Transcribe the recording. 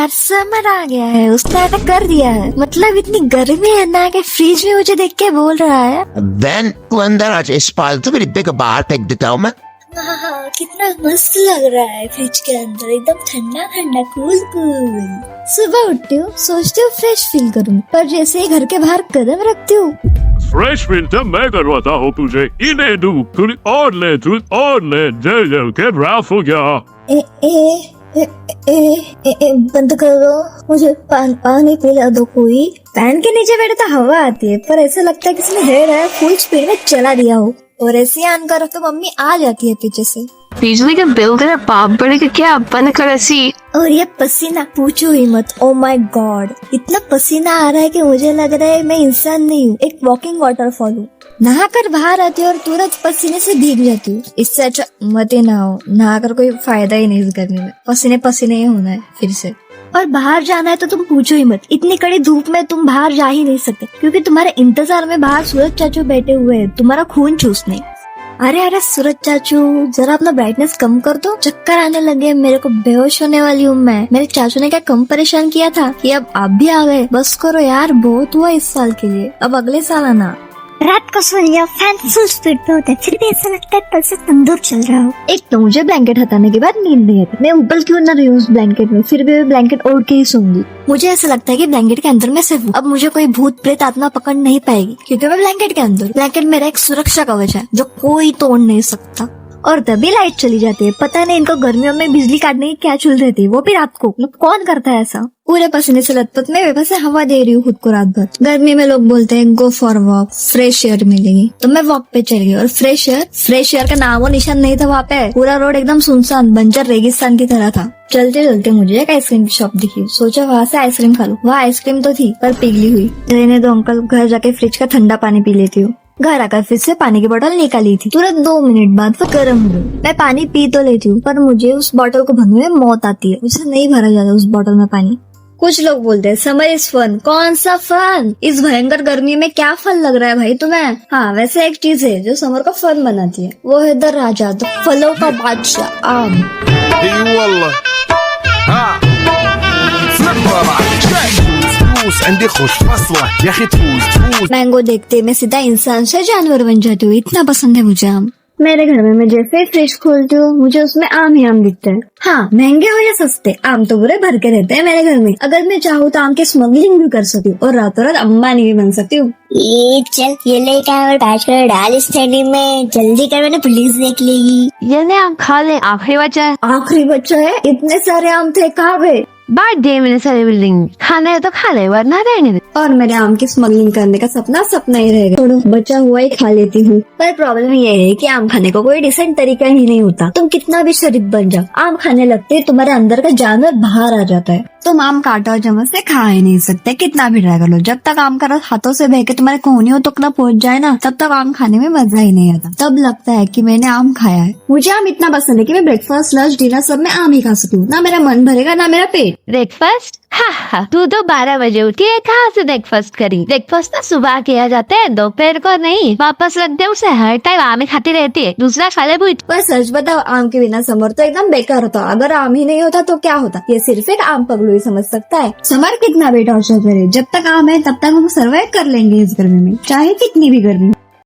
यार समर आ गया है, उसने ऐसा कर दिया है। मतलब इतनी गर्मी है ना कि फ्रिज में मुझे देख के बोल रहा है बहन तू अंदर आ जा, इस पालतू के डिब्बे को बाहर फेंक देता हूँ मैं। हाँ, कितना मस्त लग रहा है फ्रिज के अंदर, एकदम ठंडा ठंडा कूल कूल। सुबह उठती हूँ, सोचती हूँ फ्रेश फील करूँ, पर जैसे ही घर के बाहर कदम रखती हूँ फ्रेश फील तब मैं करवाता हूँ तुझे। इन्हें दू थोड़ी और ले, जल जल के राफ हो गया। बंद कर दो, मुझे पानी पिला दो कोई। फैन के नीचे बैठे तो हवा आती है, पर ऐसा लगता है किसी ने हेयर ड्रायर फुल स्पीड में चला दिया हो। और ऐसे ऑन करो तो मम्मी आ जाती है पीछे से। बिजली का बिल तेरा बाप बड़ेगा क्या बंद कर ऐसी। और ये पसीना पूछो ही मत, ओ माय गॉड, इतना पसीना आ रहा है कि मुझे लग रहा है मैं इंसान नहीं हूँ, एक वॉकिंग वाटरफॉल हूँ। नहाकर बाहर आती हूँ और तुरंत पसीने से भीग जाती हूँ। इससे अच्छा मत ही नहाओ, नहाकर कोई फायदा ही नहीं इस गर्मी में, पसीने पसीने ही होना है फिर से। और बाहर जाना है तो तुम पूछो ही मत, इतनी कड़ी धूप में तुम बाहर जा ही नहीं सकते, क्योंकि तुम्हारे इंतजार में बाहर सूरज चाचू बैठे हुए हैं तुम्हारा खून चूसने। अरे सूरज चाचू, जरा अपना ब्राइटनेस कम कर दो, चक्कर आने लगे, मेरे को बेहोश होने वाली हूँ मैं। मेरे चाचू ने क्या कम परेशान किया था कि अब आप भी आ गए। बस करो यार, बहुत हुआ इस साल के लिए, अब अगले साल आना। रात को सो लिया, फैन फुल स्पीड पे होता है, फिर भी ऐसा लगता है कल से तंदूर चल रहा हो। एक तो मुझे ब्लैंकेट हटाने के बाद नींद नहीं आती, मैं ऊपर क्यों ना रही हूँ उस ब्लैंकेट में, फिर भी मैं ब्लैंकेट ओढ़ के ही सोऊंगी। मुझे ऐसा लगता है कि ब्लैंकेट के अंदर मैं सेफ हूँ, अब मुझे कोई भूत प्रेत आत्मा पकड़ नहीं पाएगी, क्योंकि मैं ब्लैंकेट के अंदर। ब्लैंकेट मेरा एक सुरक्षा कवच है जो कोई तोड़ नहीं सकता। और तभी लाइट चली जाती है, पता नहीं इनको गर्मियों में बिजली काटने की क्या चुल रहती है, वो भी रात को। कौन करता है ऐसा? पूरे पसीने से लथपथ मैं वैसे हवा दे रही हूँ खुद को रात भर। गर्मी में लोग बोलते हैं go for walk, fresh air मिलेगी, तो मैं वॉक पे चल गई। और फ्रेश एयर का नामो निशान नहीं था वहाँ पे, पूरा रोड एकदम सुनसान बंजर रेगिस्तान की तरह था। चलते चलते मुझे एक आइसक्रीम की शॉप दिखी, सोचा वहाँ से आइसक्रीम खा लूं। वहाँ आइसक्रीम तो थी पर पिघली हुई। रहने दो अंकल, घर जाके फ्रिज का ठंडा पानी पी लेती हूँ। घर आकर फिर से पानी की बोतल निकाली थी, तुरंत 2 मिनट बाद वो गर्म हो गई। मैं पानी पी तो लेती हूँ, पर मुझे उस बोतल को भरने में मौत आती है, मुझसे नहीं भरा जाता उस बोतल में पानी। कुछ लोग बोलते हैं समर इज फन, कौन सा फन? इस भयंकर गर्मी में क्या फल लग रहा है भाई तुम्हें? हाँ, वैसे एक चीज है जो समर को फन बनाती है, वो है दरवाजा, तो फलों का बादशाह आम। मैंगो देखते मैं सीधा इंसान से जानवर बन जाती हूँ, इतना पसंद है मुझे आम। मेरे घर में मैं जैसे ही फ्रिज खोलती हूँ मुझे उसमें आम ही आम दिखते हैं। हाँ, महंगे हो या सस्ते, आम तो बुरे भर के रहते हैं मेरे घर में। अगर मैं चाहूँ तो आम की स्मगलिंग भी कर सकती हूँ और रातों रात अंबानी भी बन सकती हूँ। ये चल, ये लेकर और बैठ कर डाल इस थैली में, जल्दी कर वरना पुलिस देख लेगी। ये ले आम खा ले, आखिरी बचा है। आखिरी बच्चा है? इतने सारे आम थे, कहाँ गए? बांट दे मैंने सारे बिल्डिंग, खाना है तो खा ले वरना रहने दे। और मेरे आम की स्मगलिंग करने का सपना ही रहेगा, थोड़ा बचा हुआ ही खा लेती हूँ। पर प्रॉब्लम ये है कि आम खाने को कोई डिसेंट तरीका ही नहीं होता। तुम कितना भी शरीफ बन जाओ, आम खाने लगते तुम्हारे अंदर का जानवर बाहर आ जाता है। तुम आम काटो और चम्मच से खा ही नहीं सकते, कितना भी ट्राई कर लो। जब तक आम का रस हाथों से बह के तुम्हारे कोहनियों तक ना पहुंच जाए ना, तब तक आम खाने में मजा ही नहीं आता। तब लगता है कि मैंने आम खाया है। मुझे आम इतना पसंद है कि मैं ब्रेकफास्ट, लंच, डिनर सब में आम ही खा सकती हूँ। ना मेरा मन भरेगा ना मेरा पेट। ब्रेकफास्ट? हाँ, तू तो 12 बजे उठी है, कहाँ से ब्रेकफास्ट करी? ब्रेकफास्ट तो सुबह किया जाता है, दोपहर को नहीं। वापस रख दे उसे, हर टाइम आम ही खाती रहती है, दूसरा खा ले बुझ। पर सच बताओ, आम के बिना समर तो एकदम बेकार होता। अगर आम ही नहीं होता तो क्या होता? ये सिर्फ एक आम पगलू ही समझ सकता है। समर कितना भी टॉर्चर करे, जब तक आम है तब तक हम सर्वाइव कर लेंगे इस गर्मी में, चाहे कितनी भी गर्मी।